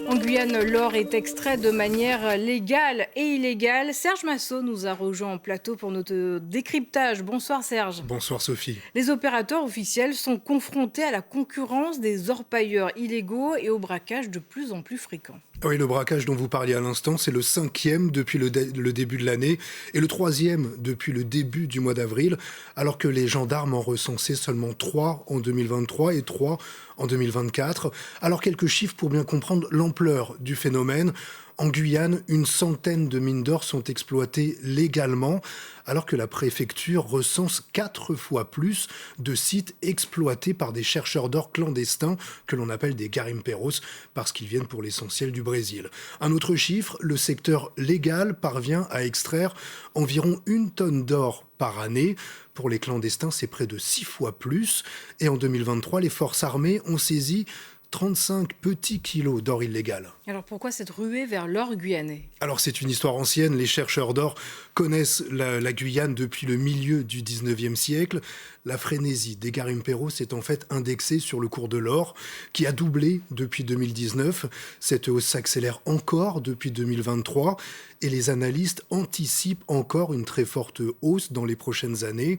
En Guyane, l'or est extrait de manière légale et illégale. Serge Massot nous a rejoint en plateau pour notre décryptage. Bonsoir Serge. Bonsoir Sophie. Les opérateurs officiels sont confrontés à la concurrence des orpailleurs illégaux et au braquage de plus en plus fréquent. Oui, le braquage dont vous parliez à l'instant, c'est le 5e depuis le début de l'année et le 3e depuis le début du mois d'avril, alors que les gendarmes en recensaient seulement 3 en 2023 et 3 en 2024. Alors quelques chiffres pour bien comprendre l'ampleur du phénomène. En Guyane, une centaine de mines d'or sont exploitées légalement, alors que la préfecture recense 4 fois plus de sites exploités par des chercheurs d'or clandestins que l'on appelle des garimpeiros, parce qu'ils viennent pour l'essentiel du Brésil. Un autre chiffre, le secteur légal parvient à extraire environ 1 tonne d'or par année. Pour les clandestins, c'est près de 6 fois plus. Et en 2023, les forces armées ont saisi 35 petits kilos d'or illégal. Alors pourquoi cette ruée vers l'or guyanais? Alors c'est une histoire ancienne, les chercheurs d'or connaissent la Guyane depuis le milieu du 19e siècle. La frénésie des garimpeiros est en fait indexée sur le cours de l'or qui a doublé depuis 2019. Cette hausse s'accélère encore depuis 2023 et les analystes anticipent encore une très forte hausse dans les prochaines années.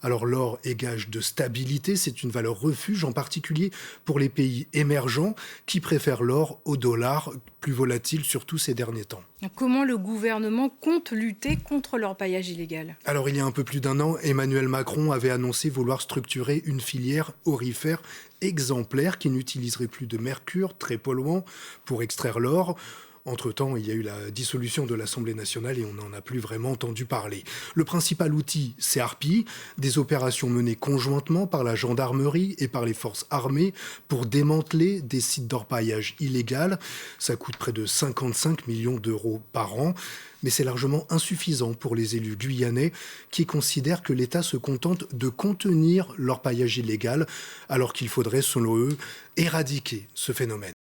Alors l'or est gage de stabilité, c'est une valeur refuge, en particulier pour les pays émergents qui préfèrent l'or au dollar, plus volatile surtout ces derniers temps. Comment le gouvernement compte lutter contre l'orpaillage illégal? Alors il y a un peu plus d'1 an, Emmanuel Macron avait annoncé vouloir structurer une filière aurifère exemplaire qui n'utiliserait plus de mercure, très polluant, pour extraire l'or. Entre-temps, il y a eu la dissolution de l'Assemblée nationale et on n'en a plus vraiment entendu parler. Le principal outil, c'est Harpie, des opérations menées conjointement par la gendarmerie et par les forces armées pour démanteler des sites d'orpaillage illégal. Ça coûte près de 55 millions d'euros par an. Mais c'est largement insuffisant pour les élus guyanais qui considèrent que l'État se contente de contenir l'orpaillage illégal alors qu'il faudrait, selon eux, éradiquer ce phénomène.